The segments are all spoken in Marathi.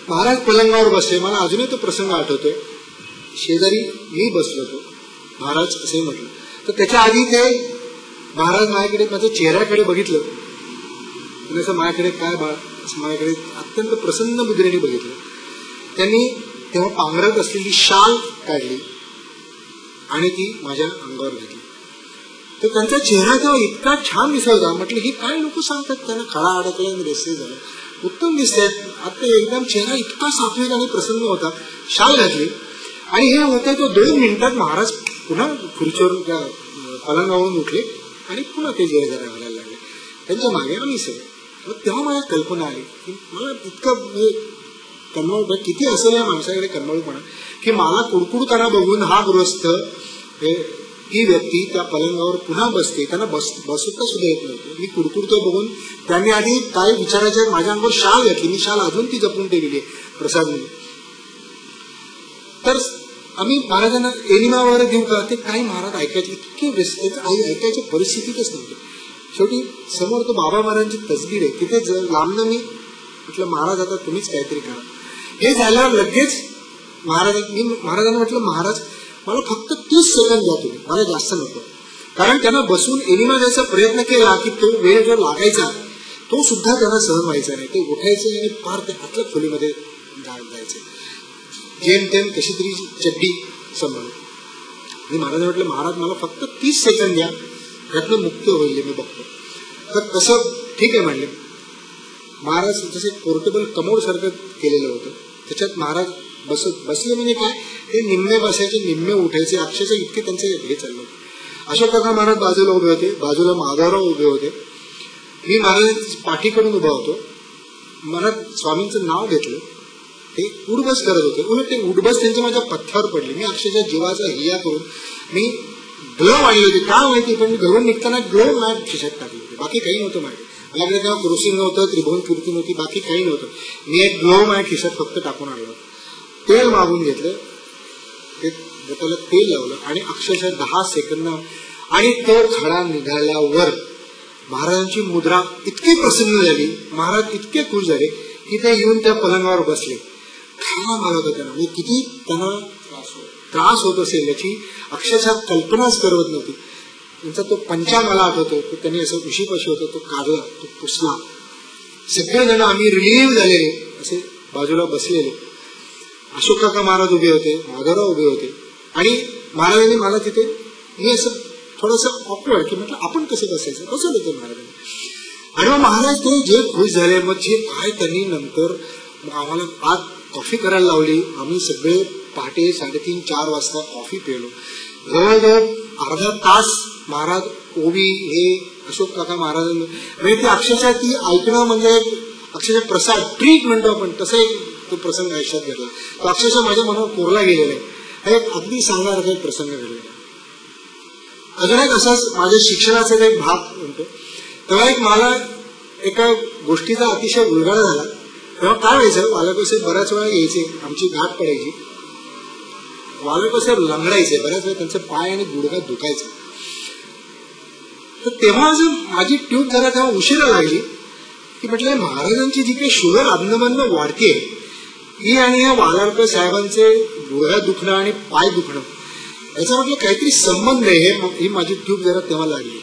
महाराज पलंगावर बसले. मला अजूनही तो प्रसंग आठवतोय. शेजारी मी बसलो होतो. महाराज असे म्हटलं. तर त्याच्या आधी ते महाराज माझ्याकडे, माझ्या चेहऱ्याकडे बघितलं. आणि असं माझ्याकडे काय बाळ, असं माझ्याकडे अत्यंत प्रसन्न मुद्रेने बघितलं. त्यांनी तेव्हा पांघरत असलेली शाल काढली आणि ती माझ्या अंगावर घातली. तर त्यांचा चेहरा तेव्हा इतका छान दिसत होता. म्हटलं ही काय लोक सांगतात, त्यांना खडा अडकला आणि रेसे झाला, उत्तम दिसतात. आता एकदम चेहरा इतका सात्विक आणि प्रसन्न होता. शाल घातली आणि हे होते तो 2 मिनिटात महाराज पुन्हा खुर्चीवरून त्या पलंगावरून उठले आणि पुन्हा ते जय जरा घालायला लागले. त्यांच्या मागे आम्ही सगळे. तेव्हा मला कल्पना आली की मला इतकं कन्मळ किती असेल या माणसाकडे कन्मळूपणा, की मला कुडकुडताना बघून हा गृहस्थ ही व्यक्ती त्या पलंगावर पुन्हा बसते. त्यांना बसता सुद्धा येत नव्हतं. मी कुडकुडतो बघून त्यांनी आधी काय विचारायचं, माझ्या अंगावर शाल घातली. मी शाल अजून ती जपून ठेवली प्रसाद म्हणून. तर आम्ही महाराजांना एनिमावर घेऊ का, ते काही महाराज ऐकायचे इतके व्यस्त, आई ऐकायच्या परिस्थितीतच नव्हते. शेवटी समोर तो बाबा महाराजांची तसबीर आहे, तिथे लांबनं मी म्हटलं महाराज आता तुम्हीच काहीतरी करा. हे झाल्यावर लगेच महाराजांना म्हटलं महाराज मला फक्त 30 सेकंद द्या तुम्ही, मला जास्त नको. कारण त्यांना बसून एनिमा द्यायचा प्रयत्न केला की तो वेळ जो लागायचा तो सुद्धा त्यांना सहन व्हायचा नाही. ते उठायचे आणि फार ते आतल्या खोलीमध्ये जायचे, जेमतेम कशी तरी चड्डी सांभाळून. मी महाराज म्हटलं महाराज मला फक्त 30 सेकंद द्या, त्यातनं मुक्त होईल मी बघतो. तर तसं ठीक आहे म्हणले. महाराज जसे पोर्टेबल कमोड सारखं केलेलं होतं, त्याच्यात महाराज बसले म्हणजे काय, ते निम्मे बसायचे निम्मे उठायचे, अक्षरशः इतके त्यांचे हे चाललं होते. अशोक काका महाराज बाजूला उभे होते, बाजूला माधवराव उभे होते, मी महाराजांची पाठीकडून उभा होतो. मला स्वामींचं नाव घेतलं, ते उडबस करत होते. उलट ते उडबस त्यांच्या माझ्या पथ्यावर पडली. मी अक्षरशः जीवाचा हिया करून मी ग्लोव आणले होते, काय माहिती, पण मी घरून निघताना ग्लोव मॅट खिशात टाकले होते. बाकी काही नव्हतं माझ्याकडे. माझ्याकडे तेव्हा क्रोसिंग नव्हतं, त्रिभुवन कीर्ती नव्हती, बाकी काही नव्हतं. मी एक ग्लोव मॅट खिशात फक्त टाकून आणलं. तेल मागून घेतलं, ते बोटाला तेल लावलं आणि अक्षरशः 10 सेकंद आणि तो खडा निघाल्यावर महाराजांची मुद्रा इतकी प्रसन्न झाली, महाराज इतके खुश झाले की ते येऊन त्या पलंगावर बसले. खाना मारत होता त्यांना, म्हणजे किती त्यांना त्रास होत असेल याची अक्षरशः कल्पनाच करवत नव्हती. त्यांचा तो पंचा मला आठवतो, त्यांनी असं उशीपाशी होता तो काढला, तो पुसला. सगळेजण आम्ही रिलीव्ह झालेले असे बाजूला बसलेले. अशोक काका महाराज उभे होते, माधवराव उभे होते आणि महाराजांनी मला तिथे मी असं थोडंसं ऑकवर्ड की म्हटलं आपण कसे बसायचं, बसवलं होतं महाराजांनी. आणि मग महाराज ते जे खुश झाले, मग जे काय त्यांनी नंतर आम्हाला आज कॉफी करायला लावली. आम्ही सगळे पहाटे 3:30-4 वाजता कॉफी पिलो. जवळजवळ अर्धा तास महाराज ओवी हे अशोक काका महाराजांनी म्हणजे ते अक्षरशः ती ऐकणं म्हणजे अक्षरशः प्रसाद ट्रीट म्हणतो आपण, तसं एक तो प्रसंग आयुष्यात घडला. तो अक्षरशः माझ्या मनावर कोरला गेलेला आहे. एक अगदी सांगणारा एक प्रसंग घडलेला. अजून एक असाच माझ्या शिक्षणाचा एक भाग म्हणतो. तेव्हा एक मला एका गोष्टीचा अतिशय उलगडा झाला. तेव्हा काय व्हायचं, वालकसाहेब बऱ्याच वेळा यायचे, आमची गाठ पडायची. वालकसाहेब लंगडायचे बऱ्याच वेळा, त्यांचे पाय आणि गुडघा दुखायचा. तर तेव्हा असं माझी ट्यूब जरा तेव्हा उशिरा लागली की म्हटलं महाराजांची जी काही शुगर अधनमधन वाढते ही आणि या वालारकर साहेबांचे गुडघा दुखणं आणि पाय दुखणं याचा म्हटलं काहीतरी संबंध आहे. ही माझी ट्यूब जरा तेव्हा लागली.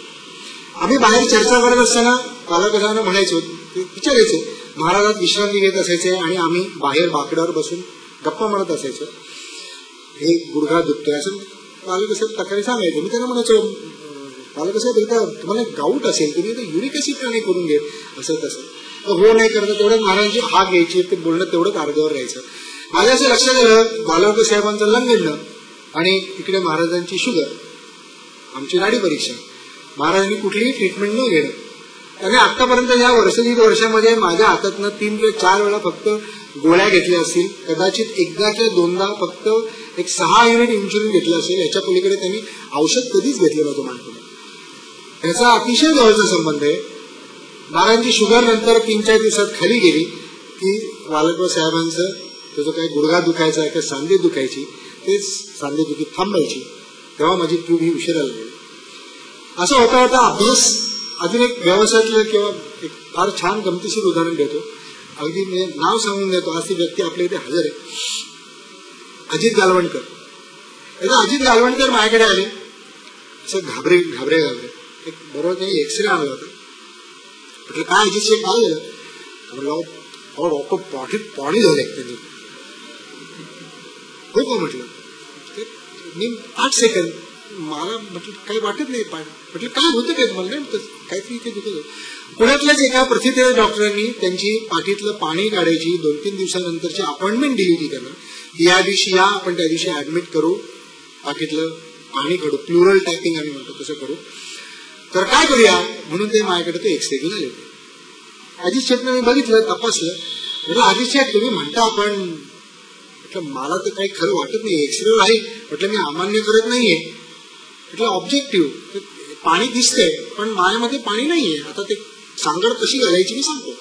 आम्ही बाहेर चर्चा करत असताना वालारकर साहेबांना म्हणायचो, विचारायचे, महाराजात विश्रांती घेत असायचे आणि आम्ही बाहेर बाकड्यावर बसून गप्पा मारत असायचो. हे गुडघा दुखतोय असं वालारकर साहेब तक्रारी सांगायचे. मी त्यांना म्हणायचो वालारकर साहेब एकदा तुम्हाला गाऊट असेल तुम्ही एकदा युरिक ऍसिड का नाही करून घे, असं तसं. हो नाही करता तेवढं महाराजांची हाक घ्यायची, ते बोलणं तेवढंच अर्ध्यावर राहायचं. माझ्या असं लक्षात आलं वालारकर साहेबांचं लंगडणं आणि इकडे महाराजांची शुगर, आमची नाडी परीक्षा. महाराजांनी कुठलीही ट्रीटमेंट न घेणं. त्याने आतापर्यंत या 1.5 वर्षामध्ये माझ्या हातातनं 3 ते 4 वेळा फक्त गोळ्या घेतल्या असतील, कदाचित एकदा किंवा 2दा फक्त एक 6 युनिट इन्शुलिन घेतलं असेल. याच्या पलीकडे त्यांनी औषध कधीच घेतलं नव्हतं माझ्याकडे. त्याचा अतिशय जवळचा संबंध आहे. महाराजांची शुगर नंतर 3-4 दिवसात खाली गेली की वालकराव साहेबांचं त्याचं काही गुडघा दुखायचा किंवा सांधे दुखायची, तेच सांधे दुखी थांबायची. तेव्हा माझी ट्यूब ही उशिरा लागली. असं होता होता अभ्यास. अजून एक व्यवसायातलं किंवा एक फार छान गमतीशीर उदाहरण देतो. अगदी म्हणजे नाव सांगून देतो, आज ती व्यक्ती आपल्या इथे हजर आहे, अजित गालवणकर. एकदा अजित गालवणकर माझ्याकडे आले, असं घाबरे एक बरोबर त्यांनी एक्सरे आणला होता. म्हटलं काय अजित शेठ काय झालं? म्हणलं डॉक्टर पाठीत पाणी झालंय त्यांनी. हो का म्हटलं. मी 8 सेकंद मला म्हटलं काही वाटत नाही पाणी. म्हटलं काय होतं काय तुम्हाला? नाही काहीतरी इथे दुखत होतं. पुण्यातल्याच एका प्रथित डॉक्टरांनी त्यांची पाठीतलं पाणी काढायची 2-3 दिवसानंतरची अपॉइंटमेंट दिली होती त्यांना, की या दिवशी या, आपण त्या दिवशी ऍडमिट करू, पाठीतलं पाणी काढू, प्लुरल टायपिंग आम्ही म्हणतो तसं करू. तर काय करूया म्हणून ते माझ्याकडे ते एक्सरे घेऊन आले होते. अजित शेठनं मी बघितलं, तपासलं. म्हटलं अजित शेठ तुम्ही म्हणता आपण, म्हटलं मला तर काही खरं वाटत नाही, एक्सरे आहे. म्हटलं मी अमान्य करत नाहीये, म्हटलं ऑब्जेक्टिव्ह पाणी दिसतंय पण माझ्यामध्ये पाणी नाहीये, आता ते सांगड कशी घालायची मी सांगतो.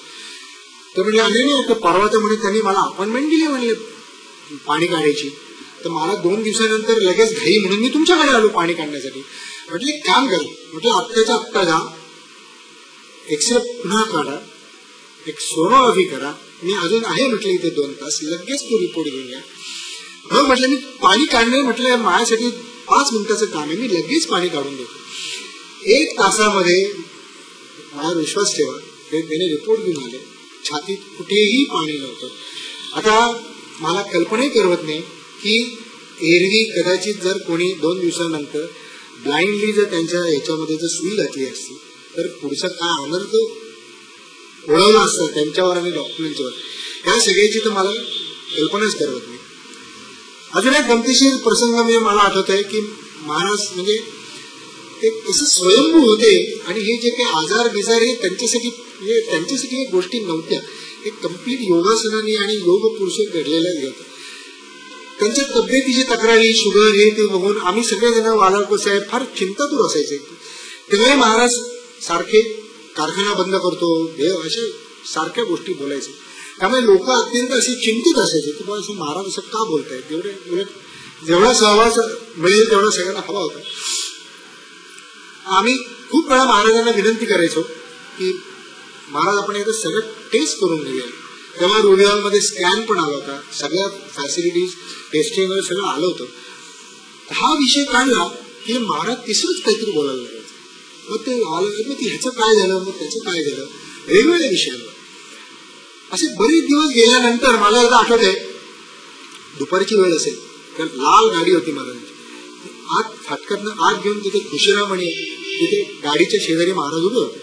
तर म्हणजे नाही परवा तर म्हणे त्यांनी मला अपॉइंटमेंट दिली म्हणले पाणी काढायची, तर मला 2 दिवसानंतर लगेच घाई म्हणून मी तुमच्याकडे आलो पाणी काढण्यासाठी. म्हटलं एक काम करा, म्हटलं आत्ताच्या आत्ता जा, एक्सरे पुन्हा काढा, एक सोनोग्राफी करा, मी अजून आहे म्हटलं इथे 2 तास, लगेच तो रिपोर्ट घेऊन या. मग म्हटलं मी पाणी काढणे म्हटलं माझ्यासाठी 5 मिनिटाचं काम आहे, मी लगेच पाणी काढून देतो. 1 तासामध्ये माझा विश्वास ठेवा, त्याने रिपोर्ट घेऊन आले, छातीत कुठेही पाणी नव्हतं. आता मला कल्पनाही करवत नाही की एरवी कदाचित जर कोणी 2 दिवसानंतर ब्लाइंडली जर त्यांच्या ह्याच्यामध्ये जर सुई घातली असती तर पुढचा काय अनर्थ ओळवला असतं त्यांच्यावर आणि डॉक्टरांच्यावर, या सगळ्याची तर मला कल्पनाच करवत नाही. अजून एक गमतीशीर प्रसंग म्हणजे मला आठवत आहे की महाराज म्हणजे ते कसं स्वयंभू होते आणि हे जे काही आजार बिजार हे त्यांच्यासाठी हे गोष्टी नव्हत्या, हे कम्प्लीट योगासनाने आणि योग पुरुष घडलेल्या होत्या. त्यांच्या तब्येतीची तक्रारी, शुगर हे ते बघून आम्ही सगळेजण वालाळकर साहेब फार चिंतातूर असायचे. तेव्हा महाराज सारखे कारखाना बंद करतो देव अशा सारख्या गोष्टी बोलायचे. त्यामुळे लोक अत्यंत असे चिंतित असायचे की बाबा असं महाराज असं का बोलतायत. जेवढा सहवास मिळेल तेवढा सगळ्यांना हवा होता. आम्ही खूप वेळा महाराजांना विनंती करायचो की महाराज आपण एकदा सगळं टेस्ट करून घेऊया. तेव्हा रुबियामध्ये स्कॅन पण आला होता, सगळ्या फॅसिलिटीज टेस्टिंग वगैरे सगळं आलं होतं. हा विषय काढला की महाराज तिसरंच काहीतरी बोलायला लागायचं. मग ते आलं मग ह्याचं काय झालं, मग त्याचं काय झालं, वेगवेगळ्या विषयांवर. असे बरेच दिवस गेल्यानंतर मला एकदा आठवत आहे, दुपारची वेळ असेल तर लाल गाडी होती महाराजांची, आत फाटकातनं आत घेऊन तिथे खुशीराम आणि तिथे गाडीच्या शेजारी महाराज उभे होते.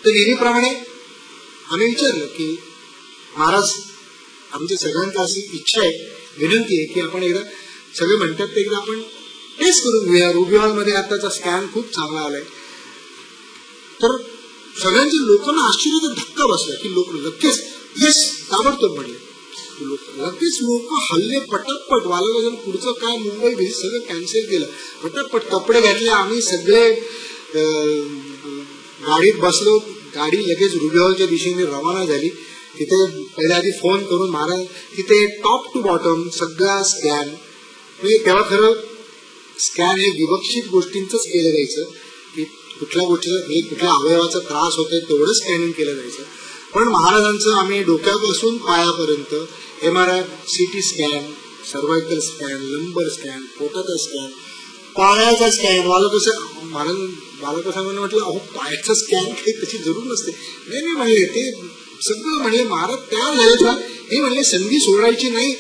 तर नेहमीप्रमाणे आम्ही विचारलं की महाराज आमच्या सगळ्यांची अशी इच्छा आहे, विनंती आहे की आपण एकदा सगळे म्हणतात ते एकदा आपण टेस्ट करून घेऊया. रुबियाल मध्ये आताचा स्कॅन खूप चांगला आलाय. तर सगळ्यांच्या लोकांना आश्चर्याचा धक्का बसला की लोक लगेच येस ताबडतोब म्हणले. लगेच लोक हल्ले पटापट वालावजन पुढचं काय मुंबई भेट सगळं कॅन्सल केलं, पटापट कपडे घातले. आम्ही सगळे गाडीत बसलो, गाडी लगेच रुबियालच्या दिशेने रवाना झाली. तिथे पहिल्या आधी फोन करून महाराज तिथे टॉप टू बॉटम सगळा स्कॅन, म्हणजे तेव्हा खरं स्कॅन हे विवक्षित गोष्टींच केलं जायचं की कुठल्या गोष्टीचा हे कुठल्या अवयवाचा त्रास होतोय तेवढं स्कॅनिंग केलं जायचं. पण महाराजांचं आम्ही डोक्यापासून पायापर्यंत MRI, CT scan, cervical scan, लंबर स्कॅन, पोटाचा स्कॅन, पायाचा स्कॅन. मला कसं म्हटलं अहो पायाचा स्कॅन काही तशी जरूर नसते. नाही म्हणले ते सगळं म्हणले महाराज तयार झाले. हे म्हणले संधी सोडायची नाही,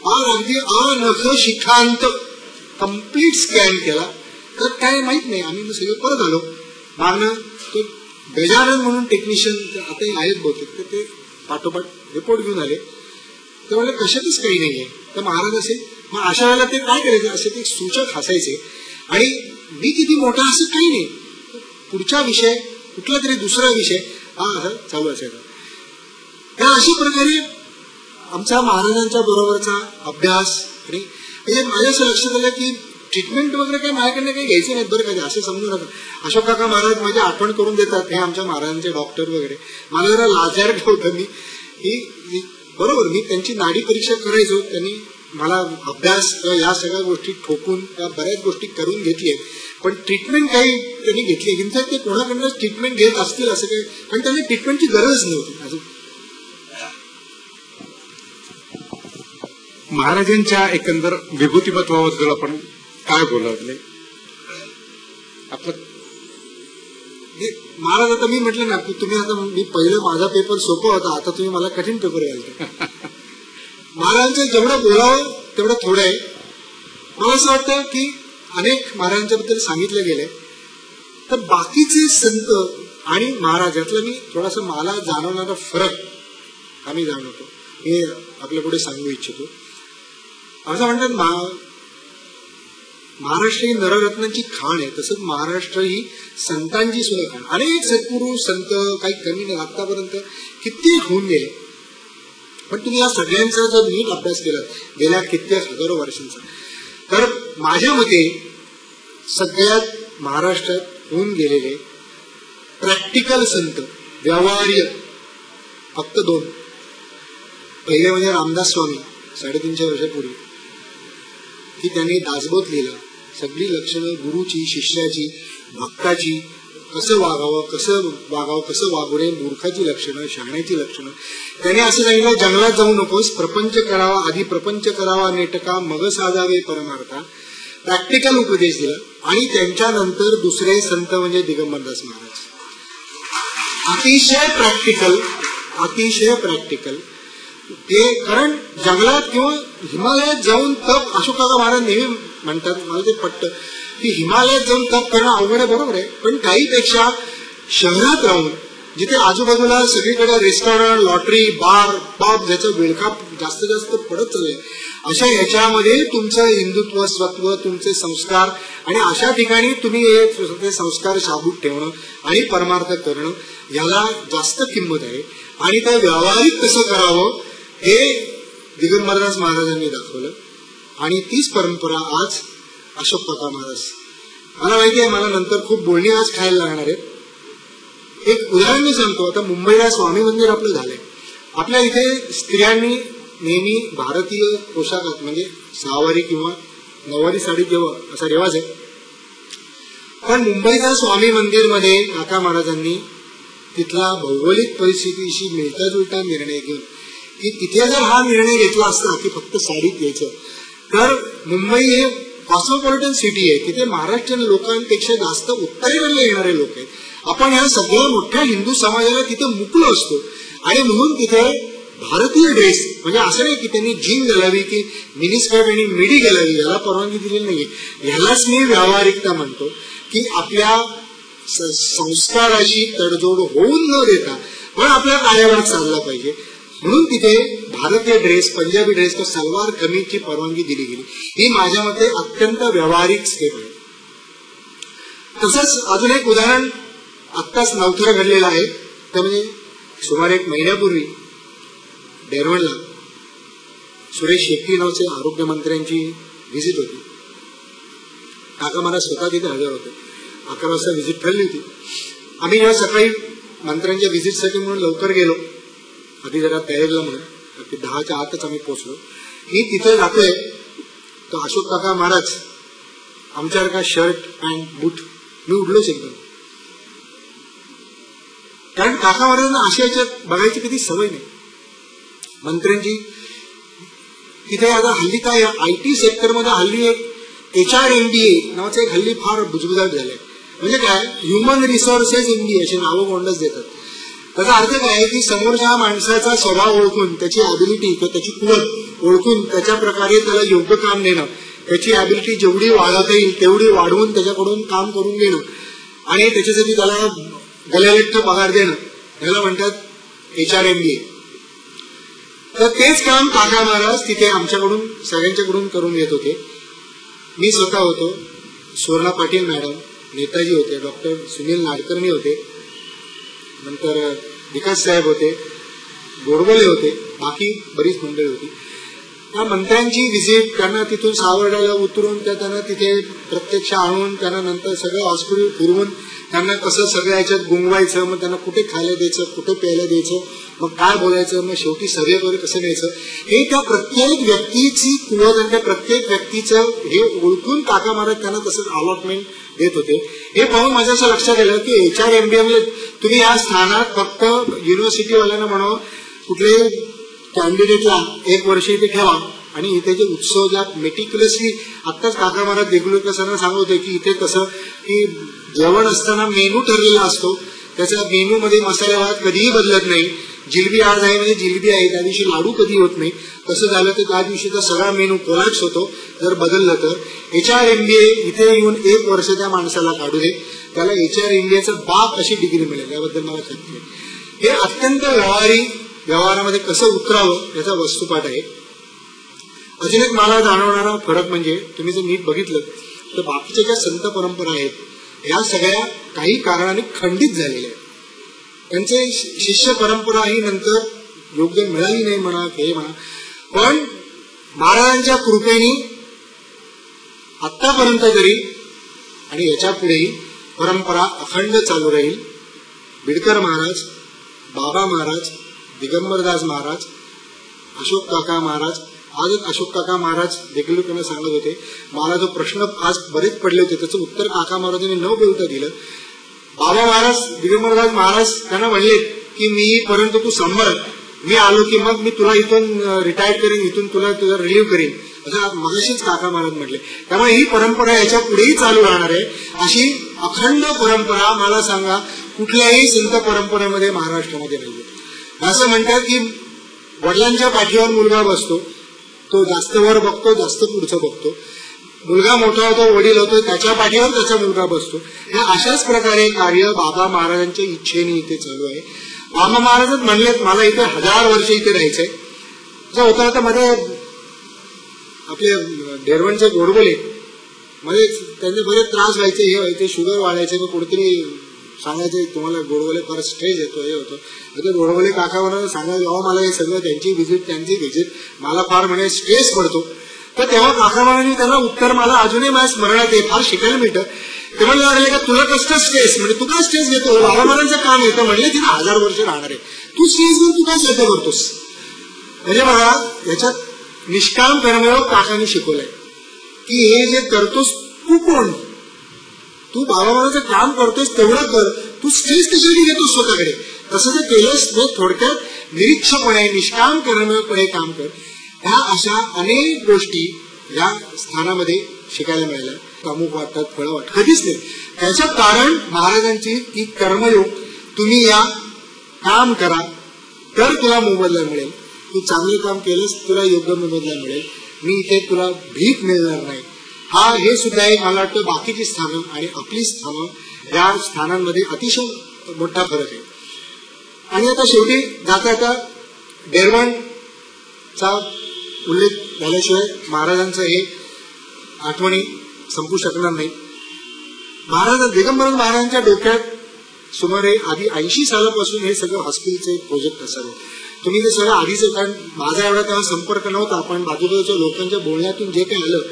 अगदी अनख शिखांत कम्प्लीट स्कॅन केला. तर काय माहित नाही, आम्ही सगळं परत आलो. मागणं तो गजानन म्हणून टेक्निशियन आता आहेत बहुतेक, तर ते पाठोपाठ रिपोर्ट घेऊन आले. तर म्हणलं कशातच काही नाहीये. तर महाराज असे मग अशा वेळेला ते काय करायचे, असे ते सूचक हसायचे आणि मी किती मोठा असं काही नाही, पुढचा विषय कुठला तरी दुसरा विषय हा असं चालू असायचा. त्या अशा प्रकारे आमच्या महाराजांच्या बरोबरचा अभ्यास. आणि म्हणजे माझ्या असं लक्षात आलं की ट्रीटमेंट वगैरे काही माझ्याकडनं काही घ्यायचं नाही बरं का, असं समजू नका. अशोक काका महाराज माझी आठवण करून देतात, हे आमच्या महाराजांचे डॉक्टर वगैरे. मला जरा लाचार होतं मी की बरोबर मी त्यांची नाडी परीक्षा करायचो, त्यांनी मला अभ्यास किंवा या सगळ्या गोष्टी ठोकून त्या बऱ्याच गोष्टी करून घेतली पण ट्रीटमेंट काही त्यांनी घेतली. इनफॅक्ट ते कोणाकडनं ट्रीटमेंट घेत असतील असं काही, पण त्यांना ट्रीटमेंटची गरज नव्हती. महाराजांच्या एकंदर विभूतिमत्वाबद्दल आपण काय बोलावले? आपलं महाराज आता मी म्हटलं ना की तुम्ही आता मी पहिलं माझा पेपर सोपा होता, आता तुम्ही मला कठीण पेपर घालता. महाराजांचं जेवढं बोलावं तेवढं थोडं आहे. मला असं वाटतं की अनेक महाराजांच्याबद्दल सांगितलं गेलंय, तर बाकीचे संत आणि महाराज यातला मी थोडासा मला जाणवणारा फरक आम्ही जाणवतो हे आपल्या पुढे सांगू इच्छितो. असं म्हणतात महाराष्ट्र ही नररत्नांची खाण आहे, तसंच महाराष्ट्र ही संतांची सुद्धा खाण. अनेक सत्पुरुष संत काही कमी नाही, आतापर्यंत किती होऊन गेले, पण तुम्ही या सगळ्यांचा जर नीट अभ्यास केला गेल्या कित्येक हजारो वर्षांचा, तर माझ्या मते सगळ्यात महाराष्ट्रात होऊन गेलेले प्रॅक्टिकल संत, व्यवहार्य फक्त दोन. पहिले म्हणजे रामदास स्वामी 350 वर्षापूर्वी, की त्यांनी दासबोध लिहिला. सगळी लक्षणं गुरुची, शिष्याची, भक्ताची, कसं वागावं कसं वागू नये, मूर्खाची लक्षणं, शहाण्याची लक्षणं. त्याने असं सांगितलं, जंगलात जाऊ नकोस, प्रपंच करावा, आधी प्रपंच करावा नेटका, मग साधावे परमार्था. प्रॅक्टिकल उपदेश दिला. आणि त्यांच्यानंतर दुसरे संत म्हणजे दिगंबरदास महाराज. अतिशय प्रॅक्टिकल ते. कारण जंगलात किंवा हिमालयात जाऊन तप, अशोककाका महाराज नेहमी म्हणतात, मला ते पटतं की हिमालयात जाऊन तप करणं अवघड आहे, बरोबर आहे, पण काहीपेक्षा शहरात राहून जिथे आजूबाजूला सगळीकडे रेस्टॉरंट, लॉटरी, बार, पब ज्याचा विळखा जास्त जास्त पडत चाललाय, अशा ह्याच्यामध्ये तुमचं हिंदुत्व, स्वत्व, तुमचे संस्कार, आणि अशा ठिकाणी तुम्ही हे संस्कार शाबूत ठेवणं आणि परमार्थ करणं याला जास्त किंमत आहे. आणि ते व्यावहारिक कसं करावं हे दिगंबरदास महाराजांनी दाखवलं. आणि तीच परंपरा आज अशोक काका महाराज. मला माहिती आहे मला नंतर खूप बोलणी आज खायला लागणार आहेत. एक उदाहरण मी सांगतो. आता मुंबईला स्वामी मंदिर आपलं झालंय. आपल्या इथे स्त्रियांनी नेहमी भारतीय पोशाखात म्हणजे सहावारी किंवा नऊवारी साडी जेव्हा असा रिवाज आहे, पण मुंबईच्या स्वामी मंदिर मध्ये काका महाराजांनी तिथला भौगोलिक परिस्थितीशी मिळता जुळता निर्णय घेऊन की तिथे जर हा निर्णय घेतला असता की फक्त साडीत यायचं, तर मुंबई हे कॉस्मोपॉलिटन सिटी आहे, तिथे महाराष्ट्रीयन लोकांपेक्षा जास्त उत्तरेकडले येणारे लोक आहेत. आपण ह्या सगळ्या मोठ्या हिंदू समाजाला तिथे मुकलो असतो. आणि म्हणून तिथे भारतीय ड्रेस म्हणजे असं नाही की त्यांनी जीन घालावी की मिनिस्कर्ट आणि मिडी घालावी, याला परवानगी दिलेली नाहीये. ह्यालाच मी व्यावहारिकता म्हणतो की आपल्या संस्काराशी तडजोड होऊन न देता पण आपला कार्यभाग चालला पाहिजे. म्हणून तिथे भारतीय ड्रेस, पंजाबी ड्रेस किंवा सलवार कमीजची परवानगी दिली गेली. ही माझ्या मते अत्यंत व्यावहारिक स्टेप आहे. तसंच अजून एक उदाहरण आत्ताच नवथर घडलेलं आहे. ते म्हणजे सुमारे 1 महिन्यापूर्वी डेरवणला सुरेश शेट्टी नावाचे आरोग्यमंत्र्यांची व्हिजिट होती. काका महाराज स्वतः तिथे हजर होते. 11 वाजता व्हिजिट ठरली होती. आम्ही जेव्हा सकाळी मंत्र्यांच्या व्हिजिटसाठी म्हणून लवकर गेलो, आधी जरा तयारीला म्हणून 10च्या आतच आम्ही पोहोचलो. मी तिथे जातोय तर अशोक काका महाराज आमच्यासारखा शर्ट पॅन्ट बूट मी उडलोच एकदम. कारण काका महाराजांना अशा याच्यात बघायची कधी सवय नाही मंत्र्यांची. तिथे आता हल्ली काय IT सेक्टरमध्ये हल्ली एक HRMBA नावाचं एक हल्ली फार बुजबुजाट झालंय. म्हणजे काय, ह्युमन रिसोर्सेस MBA अशी नावं कोणच देतात. त्याचा अर्थ काय आहे की समोरच्या माणसाचा स्वभाव ओळखून, त्याची ॲबिलिटी किंवा त्याची कुवत ओळखून त्याच्या प्रकारे त्याला योग्य काम देणं, त्याची ॲबिलिटी जेवढी वाढवता येईल तेवढी वाढवून त्याच्याकडून काम करून घेणं आणि त्याच्यासाठी त्याला गल्यालेट्ट पगार देणं, ह्याला म्हणतात HRMBA. तर तेच काम काका महाराज तिथे आमच्याकडून सगळ्यांच्याकडून करून येत होते. मी स्वतः होतो, सुवर्णा पाटील मॅडम, नेताजी होते, डॉक्टर सुनील नाडकर्णी होते, नंतर विकास साहेब होते, गोडबोले होते, बाकी बरीच मंडळी होती. त्या मंत्र्यांची व्हिजिट, त्यांना तिथून सावर्ड्याला उतरून त्यांना तिथे प्रत्यक्ष आणून त्यांना नंतर सगळं हॉस्पिटल फिरवून त्यांना कसं सगळ्या ह्याच्यात गुंगवायचं, मग त्यांना कुठे खायला द्यायचं, कुठे प्यायला द्यायचं, मग काय बोलायचं, मग शेवटी सर्वे वगैरे कसं घ्यायचं, हे त्या प्रत्येक व्यक्तीची कुवत आणि त्या प्रत्येक व्यक्तीचं हे ओळखून काका महाराज त्यांना तसं अलॉटमेंट देत होते. हे पाहून माझ्या असं लक्षात आलं की HRMBA म्हणजे तुम्ही या स्थानात फक्त युनिव्हर्सिटीवाल्यांना म्हणून कुठले कॅन्डिडेटला 1 वर्ष इथे ठेवा आणि इथे जे उत्सव ज्या मेटिक्युलसली आत्ताच काका महाराज देगलूरकर सरांना सांगत होते की इथे कसं की जेवण असताना मेनू ठरलेला असतो, त्याच्या मेनू मध्ये मसाले भात कधीही बदलत नाही. जिलबी आज आहे म्हणजे जिलबी आहे, त्या दिवशी लाडू कधी होत नाही. तसं झालं तर त्या दिवशीचा सगळा मेनू कोलॅप्स होतो जर बदललं तर. HRMBA इथे येऊन 1 वर्ष त्या माणसाला काढू दे, त्याला HRMBAचा बाप अशी डिग्री मिळेल, याबद्दल मला खात्री आहे. हे अत्यंत व्यवहारामध्ये कसं उतरावं याचा वस्तुपाठ आहे. अजून एक मला जाणवणारा फरक म्हणजे तुम्ही जर नीट बघितलं तर बाकीच्या ज्या संत परंपरा आहेत या सगळ्या काही कारणाने खंडित झालेल्या आहेत. त्यांचे शिष्य परंपरा ही नंतर योग्य मिळाली नाही म्हणा, हे म्हणा, पण महाराजांच्या कृपेने आतापर्यंत तरी आणि याच्या पुढेही परंपरा अखंड चालू राहील. बिडकर महाराज, बाबा महाराज, दिगंबरदास महाराज, अशोक काका महाराज. आज अशोक काका महाराज देगलूरकरांना सांगत होते, मला जो प्रश्न आज बरेच पडले होते त्याचं उत्तर काका महाराजांनी न बोलता दिलं. बाबा महाराज, दिगंबरदास महाराज त्यांना म्हणले की मी परंतु तू सांभाळ, मी आलो की मग मी तुला इथून रिटायर करेन, इथून तुला रिलीव्ह करेन, असं मगाशीच काका महाराज म्हटले. त्यामुळे ही परंपरा याच्या पुढेही चालू राहणार आहे. अशी अखंड परंपरा मला सांगा कुठल्याही संत परंपरेमध्ये महाराष्ट्रामध्ये नाहीये. असं म्हणतात की वडिलांच्या पाठीवर मुलगा बसतो, तो जास्त वर बघतो, जास्त पुढचं बघतो, मुलगा मोठा होतो, वडील होतो, त्याच्या पाठीवर त्याचा मुलगा बसतो. या अशाच प्रकारे कार्य बाबा महाराजांच्या इच्छेने इथे चालू आहे. बाबा महाराजच म्हणले मला इथे 1000 वर्ष इथे राहायचंय. असं होतं तर मध्ये आपले डेरवणचे गोडबोले मध्ये त्यांचे बरेच त्रास व्हायचे, हे व्हायचे, शुगर वाढायचे, मग कोणतरी सांगायचे तुम्हाला गोडबोले फार स्ट्रेस येतो, हे होतं. आता गोडबोले काका म्हणून सांगायचे अहो मला हे सगळं त्यांची व्हिजिट मला फार म्हणजे स्ट्रेस पडतो. तर तेव्हा काका महाराजांनी त्यांना उत्तर मला अजूनही माझ्या स्मरणात आहे, फार शिकायला मिळतं. ते म्हणले लागले का तुला कसं स्ट्रेस, म्हणजे तू काय स्ट्रेस घेतो, बाबा महाराजांचं काम येतं म्हणले तिथे 1000 वर्ष राहणार आहे, तू स्ट्रेस घेऊन तू काय श्रद्धा करतोस. म्हणजे मला याच्यात निष्काम कर्मयोग काकांनी शिकवलंय की हे जे करतोस तू कोण, तू बाबा महाराजांचं काम करतोस तेवढं कर, तू स्ट्रेस कशासाठी घेतोस स्वतःकडे. तसं जर केलंस तर थोडक्यात निरीक्षपणे निष्काम कर्मयोगपणे काम कर. ह्या अशा अनेक गोष्टी या स्थानामध्ये शिकायला मिळाल्या. अमुक वाटतात, फळं वाटतात, कधीच नाही. त्याचं कारण महाराजांची की कर्मयोग, तुम्ही या काम करा तर तुला मोबदला मिळेल, तू चांगले काम केलंस तुला योग्य मोबदला मिळेल, मी इथे तुला भीक मिळणार नाही. हे सुद्धा एक मला वाटतं बाकीची स्थानं आणि आपली स्थानं या स्थानांमध्ये अतिशय मोठा फरक आहे. आणि आता शेवटी जाता जाता डेरवणचा उल्लेख झाल्याशिवाय महाराजांचं हे आठवणी संपू शकणार नाही. दिगंबर महाराजांच्या डोक्यात सुमारे आधी 80 सालापासून हे सगळं हॉस्पिटलचे प्रोजेक्ट असावे. तुम्ही ते सगळं आधीच, कारण माझा एवढा तेव्हा संपर्क नव्हता, पण बाजूबाजूच्या लोकांच्या बोलण्यातून जे काही आलं,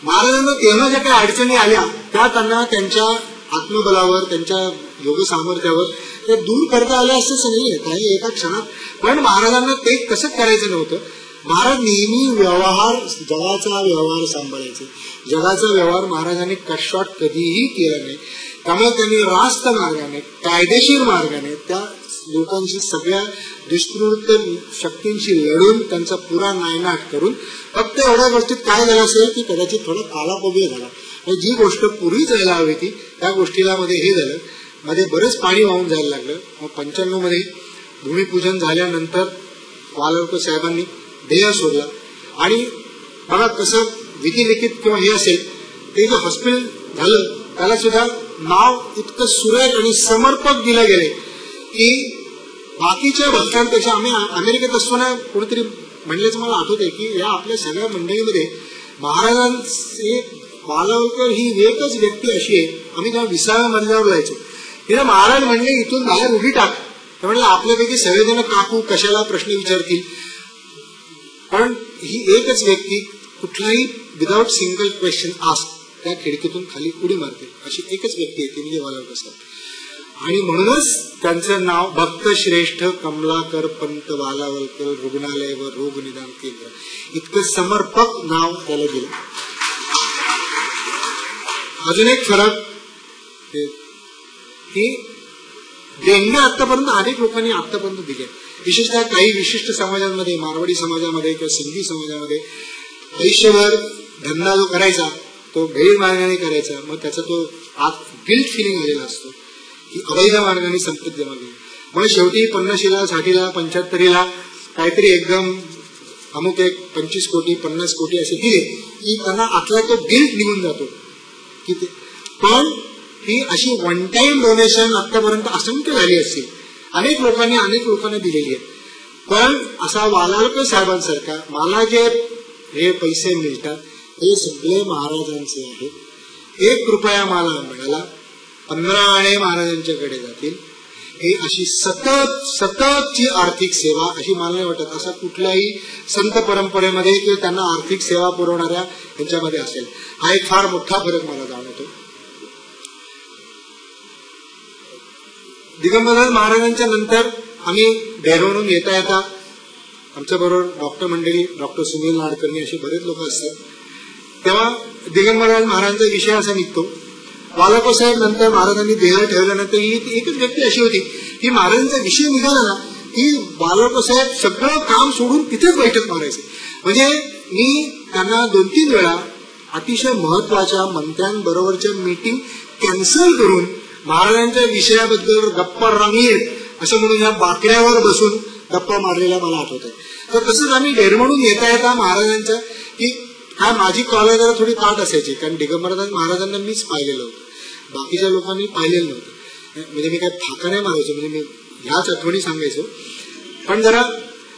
महाराजांना तेव्हा ज्या काही अडचणी आल्या त्या त्यांना त्यांच्या आत्मबलावर, त्यांच्या योग सामर्थ्यावर ते दूर करता आले असंच नाहीये काही एका क्षणात. पण महाराजांना ते कसं करायचं नव्हतं. महाराज नेहमी जगाचा व्यवहार सांभाळायचे. जगाचा व्यवहार महाराजांनी कटशॉट कधीही केला नाही. त्यामुळे त्यांनी रास्त मार्गाने, कायदेशीर मार्गाने त्या लोकांशी, सगळ्या दुष्कृत शक्तींशी लढून त्यांचा पुरा नायनाट करून फक्त एवढ्या गोष्टीत काय झालं असेल की कदाचित थोडा कालापव्य झाला. जी गोष्ट पूर्वी जायला हवी ती त्या गोष्टीला मध्ये हे झालं, मध्ये बरंच पाणी वाहून जायला लागलं. मग 95 मध्ये भूमिपूजन झाल्यानंतर वालवकर साहेबांनी ध्येय सोडला. आणि बघा कसं विधिलिखित किंवा हे असेल, ते जे हॉस्पिटल झालं त्याला सुद्धा नाव इतकं सुरेख आणि समर्पक दिलं गेले की बाकीच्या भक्तांपेक्षा, आम्ही अमेरिकेत असताना कोणीतरी म्हणल्याचं मला आठवत आहे की या आपल्या सगळ्या मंडळीमध्ये महाराजांचे वालवकर ही एकच व्यक्ती अशी आहे. आम्ही जेव्हा 20व्या मजल्यावर जायचो तिला महाराज म्हणले इथून बाहेर उभी टाक, तर म्हणलं आपल्यापैकी सगळेजण काकू कशाला प्रश्न विचारतील, पण ही एकच व्यक्ती कुठलाही विदाउट सिंगल क्वेश्चन आस्क त्या खिडकीतून खाली उडी मारते, अशी एकच व्यक्ती आहे ती म्हणजे वालवकर साहेब. आणि म्हणूनच त्यांचं नाव भक्त श्रेष्ठ कमलाकर पंत बालावलकर रुग्णालय व रोग निदान केंद्र इतकं समर्पक नाव त्याला दिलं. अजून एक फरक की देणग्या आतापर्यंत अनेक लोकांनी आतापर्यंत दिल्या, विशेषतः काही विशिष्ट समाजांमध्ये, मारवाडी समाजामध्ये किंवा सिंधी समाजामध्ये आयुष्यभर धंदा जो करायचा तो गैर मार्गाने करायचा, मग त्याचा तो आत गिल्ट फिलिंग आलेला असतो की अवैध मार्गाने संपत्ती जमा केली. मग शेवटी 50ला 60ला 75ला काहीतरी एकदम अमुक एक 25 कोटी 50 कोटी असे दिले की त्यांना आतला तो गिल्ट निघून जातो की ते. पण ही अशी वन टाइम डोनेशन आतापर्यंत असंख्य झाली असतील, अनेक लोकांना दिलेली आहे. पण असा वालावलकर साहेबांसारखा मला जे हे पैसे मिळतात हे सगळे महाराजांचे आहेत. 1 रुपया मला मिळाला 15 आणे महाराजांच्याकडे जातील. ही अशी सततची आर्थिक सेवा अशी मला नाही वाटत असा कुठल्याही संत परंपरेमध्ये किंवा त्यांना आर्थिक सेवा पुरवणाऱ्या यांच्यामध्ये असेल. हा एक फार मोठा फरक मला जाणवतो. दिगंबर महाराजांच्या नंतर आम्ही डेहराडून येता येता आमच्या बरोबर डॉक्टर मंडळी, डॉक्टर सुनील नाडकर्णी असे बरेच लोक असतात. तेव्हा दिगंबर महाराजांचा विषय असा निघतो. वालाको साहेब नंतर महाराजांनी देह ठेवल्यानंतर ही एकच व्यक्ती अशी होती की महाराजांचा विषय निघाला ना की वालाको साहेब सगळं काम सोडून तिथेच बैठक मारायचे. म्हणजे मी त्यांना 2-3 वेळा अतिशय महत्वाच्या मंत्र्यांबरोबरच्या मीटिंग कॅन्सल करून महाराजांच्या विषयाबद्दल गप्पा रंगीत असं म्हणून या बाकड्यावर बसून गप्पा मारलेला मला आठवत आहे. तर तसंच आम्ही डेरमडून येता महाराजांच्या की काय माझी कॉलेज जरा थोडी ताट असायची, कारण दिगंबर महाराजांना मीच पाहिलेलं होतं, बाकीच्या लोकांनी पाहिलेलं नव्हतं. म्हणजे मी काय फाका नाही मारायचो, म्हणजे मी ह्याच आठवणी सांगायचो. पण जरा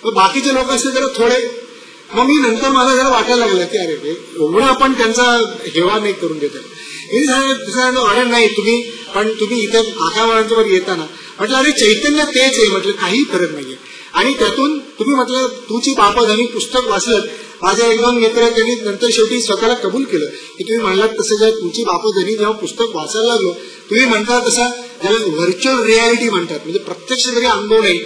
बाकीचे लोक असते जरा थोडे, मग मी नंतर मला जरा वाटायला लागलं की अरे एवढं आपण त्यांचा हेवा नाही करून देत. अरे नाही तुम्ही इथे काकामारांच्या वर येताना म्हटलं अरे चैतन्य तेच आहे, म्हटलं काही फरक नाहीये. आणि त्यातून तुम्ही म्हटलं तुझी बापधनी पुस्तक वाचलं, माझ्या एकदम मित्र त्यांनी नंतर शेवटी स्वतःला कबूल केलं की तुम्ही म्हणलात तसं ज्या तुमची बापधनी जेव्हा पुस्तक वाचायला लागलो तुम्ही म्हणता तसा ज्याला व्हर्च्युअल रियालिटी म्हणतात, म्हणजे प्रत्यक्ष जरी अनुभव नाही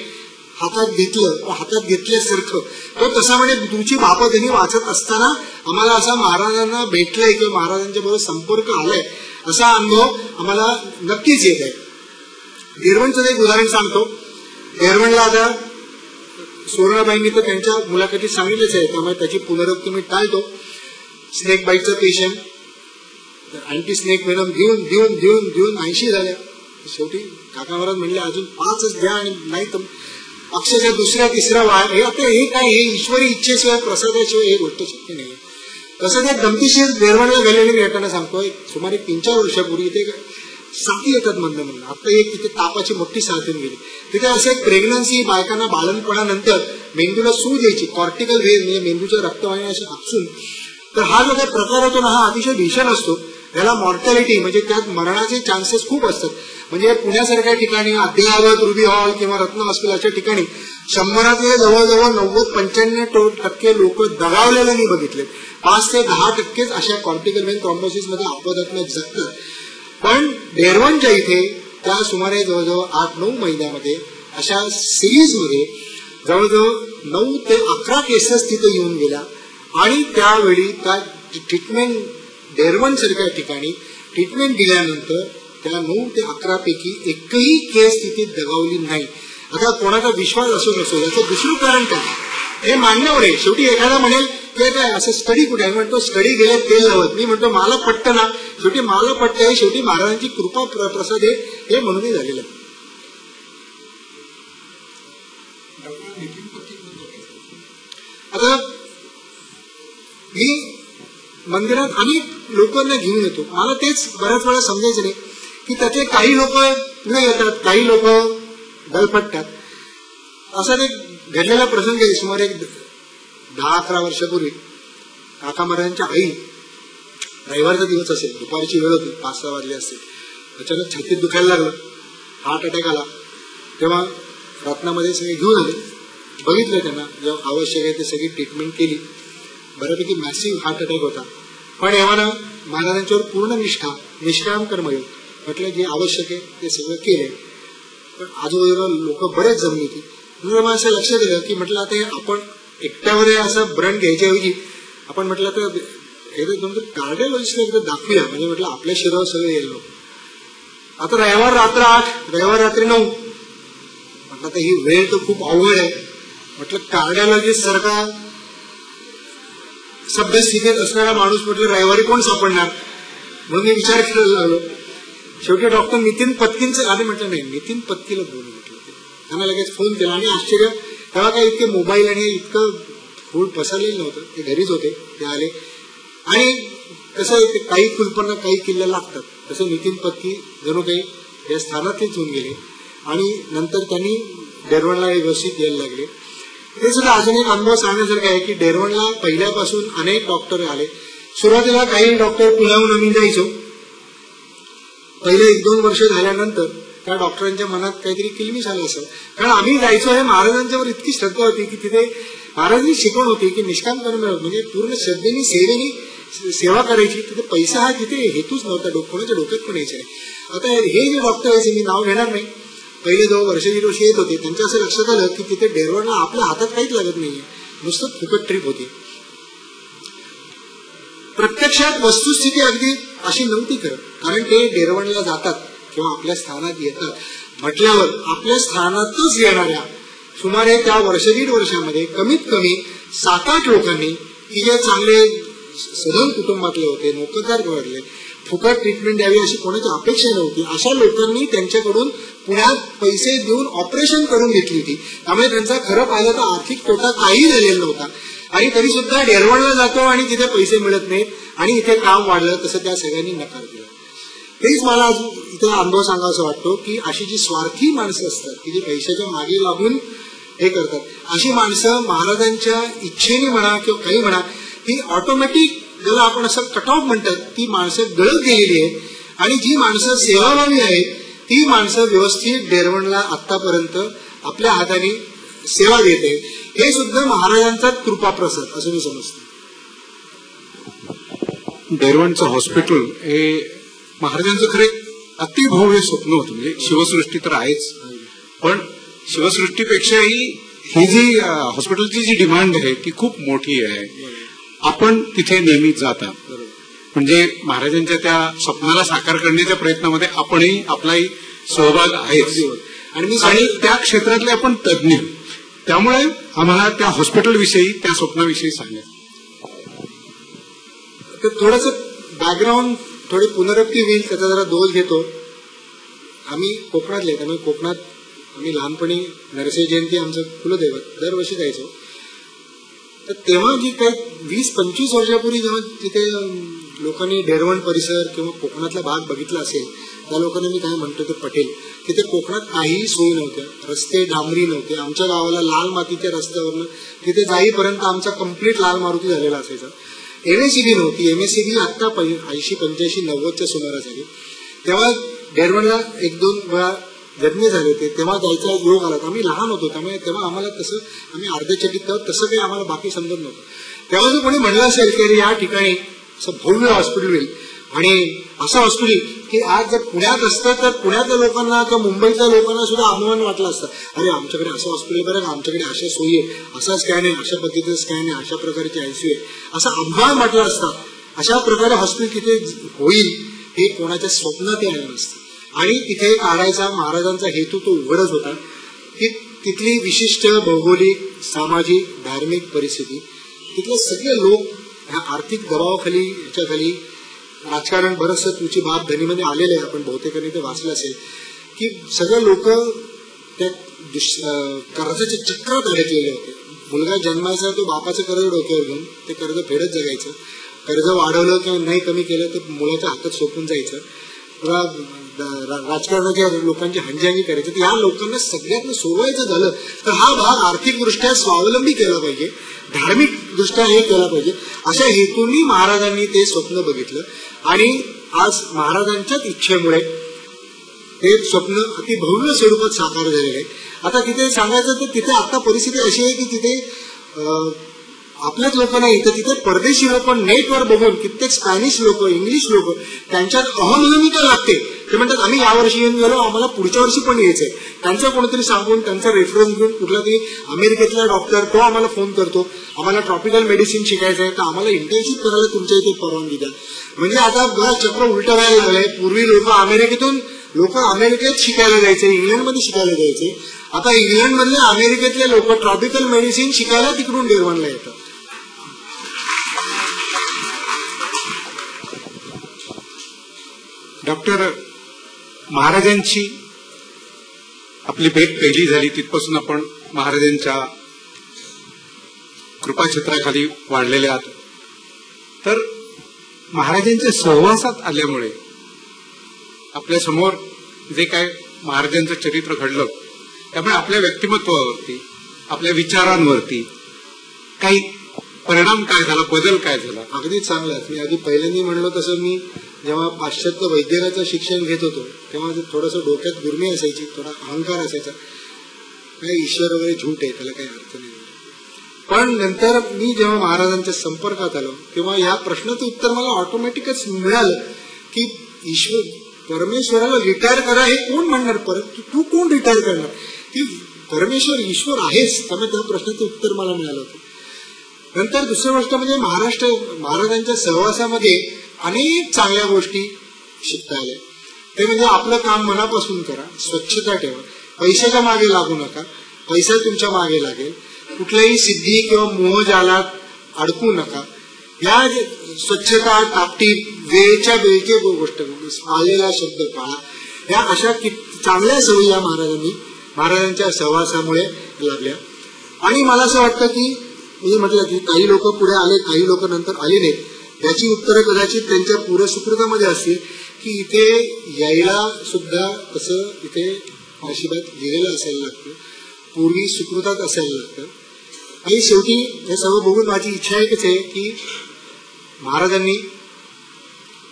हातात घेतल्यासारखं तो तसा म्हणजे तुमची बापधनी वाचत असताना आम्हाला असा महाराजांना भेटलाय किंवा महाराजांच्या बरोबर संपर्क आलाय असा अनुभव आम्हाला नक्कीच येत आहे. डेरवणचं एक उदाहरण सांगतो. डेरवणला आता सुवर्णाबाईंनी तर त्यांच्या मुलाखतीत सांगितलंच आहे, त्यामुळे त्याची पुनरुक्ती मी टाळतो. स्नेक बाईटचा पेशंट, अँटी स्नेक वेनम देऊन देऊन देऊन देऊन 80 झाल्या. शेवटी काका महाराज म्हणले अजून 5च द्या, आणि नाही तर अक्षरशः 2ऱ्या-3ऱ्या वाया. हे काय हे ईश्वरी इच्छेशिवाय प्रसादाशिवाय हे गोष्ट शक्य नाही. तसं ते गमतीशीर डेरवणला गेलेली येताना सांगतोय, सुमारे 3-4 वर्षापूर्वी इथे साथी येतात म्हणणं. आता एक तिथे तापाची मोठी साथ येऊन गेली. तिथे असं एक प्रेग्नन्सी बायकांना बाळंतपणानंतर मेंदूला सूज यायची, कॉर्टिकल वेव्ह म्हणजे मेंदूच्या रक्तवाहिन्या अशा आपसून. तर हा जो काही प्रकार होतो ना हा अतिशय भीषण असतो. याला मॉर्टॅलिटी म्हणजे त्यात मरणाचे चान्सेस खूप असतात. म्हणजे पुण्यासारख्या ठिकाणी अद्ययावत रुबी हॉल किंवा रत्न हॉस्पिटल अशा ठिकाणी 100 जवळजवळ 90-95% लोक दगावलेले मी बघितले. 5 ते 10% अशा कॉर्टिकल वेन थ्रॉम्बोसिस मध्ये अपघातात्मक जगतात. पण डेरवणच्या इथे त्या सुमारे जवळजवळ 8-9 महिन्यामध्ये अशा सिरीजमध्ये जवळजवळ 9 ते 11 केसेस तिथे येऊन गेल्या. आणि त्यावेळी त्या ट्रीटमेंट डेरवण सारख्या ठिकाणी ट्रीटमेंट दिल्यानंतर त्या 9 ते 11 पैकी एकही केस तिथे दगावली नाही. आता कोणाचा विश्वास असो नसो याचं दुसरं कारण काय हे मान्यवर आहे. शेवटी एखादा म्हणेल की काय असं स्टडी कुठे आहे, म्हणतो स्टडी गेले तेल लावत. मी म्हणतो मला पटतं ना, शेवटी मला पटतं आहे. शेवटी महाराजांची कृपा प्रसाद हे म्हणूनही झालेलं आहे. आता मी मंदिरात अनेक लोकांना घेऊन येतो. मला तेच बऱ्याच वेळा समजायचं नाही की त्याचे काही लोक पुढे येतात, काही लोक गलफटतात. असा एक घडलेला प्रसंग आहे. सुमारे 10-11 वर्षापूर्वी काका महाराजांच्या आई, रविवारचा दिवस असेल, दुपारची वेळ होती, 5-6 वाजले असतील, अचानक छातीत दुखायला लागलं, हार्ट अटॅक आला. तेव्हा रत्नामध्ये सगळे घेऊन आले, बघितलं त्यांना, जेव्हा आवश्यक आहे ते सगळी ट्रीटमेंट केली. बऱ्यापैकी मॅसिव्ह हार्ट अटॅक होता. पण एव्हा महाराजांच्यावर पूर्ण निष्ठाम कर्मयोग म्हटलं जे आवश्यक आहे ते सगळं केले. पण आजूबाजूला लोक बरेच जमली होती. नंतर मला असं लक्षात आलं की म्हटलं आता आपण एकट्यावर असं ब्रँड घ्यायच्याऐवजी आपण म्हटलं तर एकदा कार्डिओलॉजिस्टला एकदा दाखवूया, म्हणजे म्हटलं आपल्या शरीरावर सगळं येईल. आता रविवार रात्र 8, रविवार रात्री 9, म्हटलं तर ही वेळ तर खूप अवघड आहे. म्हटलं कार्डिओलॉजिस्ट सारखा सभ्य स्थितीत असणारा माणूस म्हटलं रविवारी कोण सापडणार, म्हणून मी विचार करायला लागलो. शेवटी डॉक्टर नितीन पत्कींचं आधी म्हटलं नाही, नितीन पत्कीला बोलू म्हटलं. त्यांना लगेच फोन केला आणि आश्चर्य, तेव्हा काही इतके मोबाईल आणि इतकं फूड पसरलेलं नव्हतं, ते घरीच होते, ते आले. आणि कसं काही कुलपांना काही किल्ले लागतात, तसं नितीन पत्की जणू काही या स्थानातलेच होऊन गेले आणि नंतर त्यांनी डेरवणला व्यवस्थित यायला लागले. हे सुद्धा अजून एक अनुभव सांगण्यासारखं आहे की डेरवणला पहिल्यापासून अनेक डॉक्टर आले. सुरुवातीला काही डॉक्टर पुण्याहून आम्ही जायचो. पहिले 1-2 वर्ष झाल्यानंतर त्या डॉक्टरांच्या मनात काहीतरी किलमिश आलं असं, कारण आम्ही जायचो हे महाराजांच्यावर इतकी श्रद्धा होती की तिथे महाराजांनी शिकवण होती की निष्काम कर्म म्हणजे पूर्ण श्रद्धेने सेवेने सेवा करायची. तिथे पैसा हा तिथे हेतूच नव्हता, कोणाच्या डोक्यात पण यायचं नाही. आता हे जे डॉक्टर आहे, मी नाव घेणार नाही, पहिले जो वर्ष येत होते त्यांच्या असं लक्षात आलं की तिथे डेरवणला आपल्या हातात काहीच लागत नाहीये, नुसतं फुकट ट्रिप होती. प्रत्यक्षात वस्तुस्थिती अगदी अशी नव्हती खरं, कारण ते डेरवणला जातात किंवा आपल्या स्थानात येतात म्हटल्यावर आपल्या स्थानातच येणाऱ्या सुमारे त्या 1-1.5 वर्षामध्ये कमीत कमी 7-8 लोकांनी की जे चांगले सधन कुटुंबातले होते, नोकरदार घरातले, फुकट ट्रीटमेंट द्यावी अशी कोणाची अपेक्षा नव्हती, अशा लोकांनी त्यांच्याकडून पुण्यात पैसे देऊन ऑपरेशन करून घेतली होती. त्यामुळे त्यांचा खरं पाहिलं तर आर्थिक तोटा काही झालेला नव्हता. आणि तरी सुद्धा डेरवणला जातो आणि तिथे पैसे मिळत नाहीत आणि इथे काम वाढलं, तसं त्या सगळ्यांनी नकार दिला. तेच मला इथे अनुभव सांगायचा वाटतो की अशी जी स्वार्थी माणसं असतात की जी पैशाच्या मागे लागून हे करतात, अशी माणसं महाराजांच्या इच्छेने म्हणा किंवा काही म्हणा ती ऑटोमॅटिक ज्याला आपण असं कट ऑफ म्हणतात ती माणसं गळत गेलेली आहेत. आणि जी माणसं सेवाभावी आहेत ती माणसं व्यवस्थित डेरवणला आतापर्यंत आपल्या हाताने सेवा देते. हे सुद्धा महाराजांचा कृपाप्रसाद असं मी समजतो. डेरवणचं हॉस्पिटल हे महाराजांचं खरे अतिभव्य स्वप्न होतं. म्हणजे शिवसृष्टी तर आहेच, पण शिवसृष्टीपेक्षाही ही जी हॉस्पिटलची जी डिमांड आहे ती खूप मोठी आहे. आपण तिथे नेहमी जाता, म्हणजे महाराजांच्या त्या स्वप्नाला साकार करण्याच्या प्रयत्नामध्ये आपणही आपलाही सहभाग आहेच आणि त्या क्षेत्रातले आपण तज्ञ, त्यामुळे आम्हाला त्या हॉस्पिटल विषयी त्या स्वप्नाविषयी सांगा. थोडस बॅकग्राऊंड थोडी पुनरुक्ती होईल, त्याचा जरा दोष घेतो. आम्ही कोकणातले, त्यामुळे कोकणात आम्ही लहानपणी नरसिंह जयंती आमचं कुलदैवत दरवर्षी जायचो. तर तेव्हा जी काही 20-25 वर्षापूर्वी जेव्हा तिथे लोकांनी डेरवण परिसर किंवा कोकणातला भाग बघितला असेल त्या लोकांना मी काय म्हणतो ते पटेल. तिथे कोकणात काहीही सोयी नव्हत्या, रस्ते डांबरी नव्हते. आमच्या गावाला लाल मातीच्या रस्त्यावरनं तिथे जाईपर्यंत आमचा कम्प्लीट लाल मारुती झालेला असायचा. MSCB नव्हती. MSCB आता 80, 85, 90च्या सुमारास झाली. तेव्हा डेरवणला 1-2 वेळा जन्मे झाले होते, तेव्हा जायचा योग आला. आम्ही लहान होतो त्यामुळे तेव्हा आम्हाला तसं आम्ही अर्धचकित तसं काही आम्हाला बाकी समजत नव्हतं. तेव्हा जर कोणी म्हणलं असेल की या ठिकाणी असं भव्य हॉस्पिटल होईल आणि असं हॉस्पिटल की आज जर पुण्यात असतं तर पुण्यातल्या लोकांना किंवा मुंबईतल्या लोकांना सुद्धा अभिमान वाटला असता, अरे आमच्याकडे असं हॉस्पिटल बरं का, आमच्याकडे अशा सोयी आहे, असा स्कॅन आहे, अशा पद्धतीचं स्कॅन आहे, अशा प्रकारची ICU आहे, असा अभिमान वाटला असता. अशा प्रकारे हॉस्पिटल तिथे होईल हे कोणाच्या स्वप्नातही आलं नसतं. आणि तिथे काढायचा महाराजांचा हेतू तो उघडच होता की तिथली विशिष्ट भौगोलिक, सामाजिक, धार्मिक परिस्थिती, तिथले सगळे लोक ह्या आर्थिक दबावाखाली ह्याच्याखाली राजकारण बरंचसं तुमची बाब धनीमध्ये आलेलं आहे. आपण बहुतेकांनी ते वाचलं असेल की सगळे लोक त्या कर्जाच्या चक्रात अडकलेले होते. मुलगा जन्मायचा तो बापाचं कर्ज डोक्यावर घेऊन ते कर्ज फेडत जगायचं. कर्ज वाढवलं किंवा नाही कमी केलं तर मुलाच्या हातात सोपून जायचं. किंवा राजकारणाच्या लोकांची हंजांगी करायची. तर या लोकांना सगळ्यात सोडवायचं झालं तर हा भाग आर्थिकदृष्ट्या स्वावलंबी केला पाहिजे, धार्मिक दृष्ट्या हे केला पाहिजे, अशा हेतूंनी महाराजांनी ते स्वप्न बघितलं. आणि आज महाराजांच्याच इच्छेमुळे हे स्वप्न अति भव्य स्वरूपात साकार झालेलं आहे. आता तिथे सांगायचं तर तिथे आता परिस्थिती अशी आहे की तिथे आपल्याच लोक नाही तर तिथे परदेशी लोक नेटवर बघून कित्येक स्पॅनिश लोक, इंग्लिश लोक, त्यांच्यात अहमभूमिका लागते. ते म्हणतात आम्ही यावर्षी येऊन गेलो, आम्हाला पुढच्या वर्षी पण यायचंय. त्यांचं कोणीतरी सांगून त्यांचा रेफरन्स घेऊन कुठला तरी अमेरिकेतला डॉक्टर तो आम्हाला फोन करतो, आम्हाला ट्रॉपिकल मेडिसिन शिकायचं आहे तर आम्हाला इंटर्नशिप करायला तुमच्या इथे परवानगी द्या. म्हणजे आता बरं चक्र उलटं व्हायला लागलंय. पूर्वी लोक अमेरिकेत शिकायला जायचे, इंग्लंडमध्ये शिकायला जायचे. आता इंग्लंडमधले अमेरिकेतले लोक ट्रॉपिकल मेडिसिन शिकायला तिकडून डेरवणला येतात. डॉक्टर महाराजांची आपली भेट पहिली झाली तिथपासून आपण महाराजांच्या कृपाछत्राखाली वाढलेले आहात. तर महाराजांच्या सहवासात आल्यामुळे आपल्या समोर जे काय महाराजांचं चरित्र घडलं त्यामुळे आपल्या व्यक्तिमत्वावरती, आपल्या विचारांवरती काही परिणाम काय झाला, बदल काय झाला? अगदी चांगला. मी आधी पहिल्यांदा म्हणलो तसं मी जेव्हा पाश्चात्य वैद्यकाचं शिक्षण घेत होतो तेव्हा थोडंसं डोक्यात गुरमी असायची, थोडा अहंकार असायचा, काय ईश्वर वगैरे झूट आहे, त्याला काही अर्थ नाही. पण नंतर मी जेव्हा महाराजांच्या संपर्कात आलो तेव्हा या प्रश्नाचं उत्तर मला ऑटोमॅटिकच मिळालं की ईश्वर, परमेश्वराला रिटायर करा हे कोण म्हणणार, परत तू कोण रिटायर करणार, की परमेश्वर ईश्वर आहेच. त्यामुळे त्या प्रश्नाचं उत्तर मला मिळालं होतं. नंतर दुसरी गोष्ट म्हणजे महाराजांच्या सहवासामध्ये अनेक चांगल्या गोष्टी शिकता आल्या. ते म्हणजे आपलं काम मनापासून करा, स्वच्छता ठेवा, पैशाच्या मागे लागू नका, पैसा तुमच्या मागे लागेल, कुठल्याही सिद्धी किंवा मोहजालात अडकू नका, या स्वच्छता, टापटीप, वेळच्या वेळची गोष्ट, आलेला शब्द पाळा, या अशा चांगल्या सवयी या महाराजांच्या सहवासामुळे लाभल्या. आणि मला असं वाटतं की मी म्हटलं की काही लोक पुढे आले, काही लोक नंतर आले नाहीत. याची उत्तरं कदाचित त्यांच्या पुऱ्या सुकृतामध्ये असतील की इथे यायला सुद्धा कसं इथे नशिबात लिहिलेलं असायला लागतं, पूर्वी सुकृतात असायला लागतं. आणि शेवटी हे सगळं बघून माझी इच्छा एकच आहे की महाराजांनी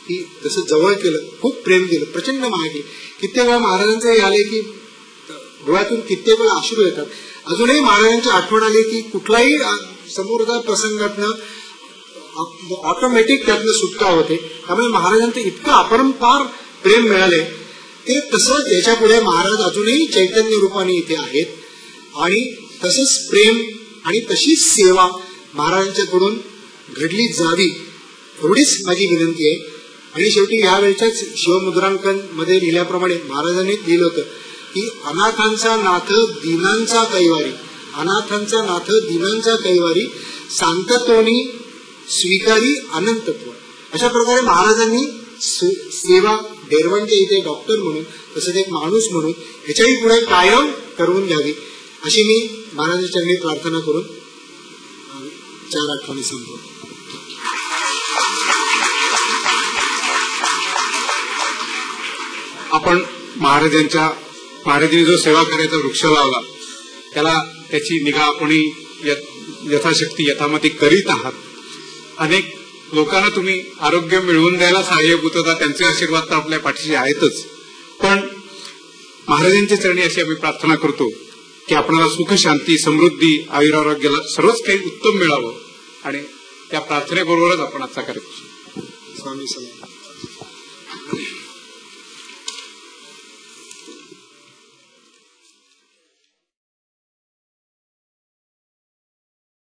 की जसं जवळ केलं, खूप प्रेम केलं, प्रचंड माया केली. कित्येक वेळा महाराजांचं हे आले की डोळ्यातून कित्येक वेळा अश्रू येतात. अजूनही महाराजांची आठवण आली की कुठलाही समोरच्या प्रसंगातनं ऑटोमॅटिक त्यातनं सुटका होते. त्यामुळे महाराजांचं इतकं अपरंपार प्रेम मिळाले. ते तसंच याच्या पुढे महाराज अजूनही चैतन्य रूपाने इथे आहेत आणि तसंच प्रेम आणि तशीच सेवा महाराजांच्याकडून घडली जावी एवढीच माझी विनंती आहे. आणि शेवटी यावेळच्याच शिवमुद्रांकन मध्ये लिहिल्याप्रमाणे महाराजांनी लिहिलं होतं की अनाथांचा नाथ दीनांचा कैवारी, अनाथांचा नाथ दीनांचा कैवारी, सांतत्वनी स्वीकारी अनंतत्व. अशा प्रकारे महाराजांनी सेवा डेरवणच्या इथे डॉक्टर म्हणून तसंच एक माणूस म्हणून ह्याच्याही पुढे कायम करून घ्यावी अशी मी महाराजांच्या चरणी प्रार्थना करून 4 आठवणी संपवतो. आपण महाराजांनी जो सेवा करायचा वृक्ष लावला त्याला त्याची निगा आपण यथाशक्ती यथामती करीत आहात. अनेक लोकांना तुम्ही आरोग्य मिळवून द्यायला सहाय्यभूत होता, त्यांचे आशीर्वाद तर आपल्या पाठीशी आहेतच. पण महाराजांच्या चरणी अशी आम्ही प्रार्थना करतो की आपल्याला सुख, शांती, समृद्धी, आयुरारोग्याला सर्वच काही उत्तम मिळावं आणि त्या प्रार्थनेबरोबरच आपण आजचा कार्यक्रम. स्वामी समर्थ.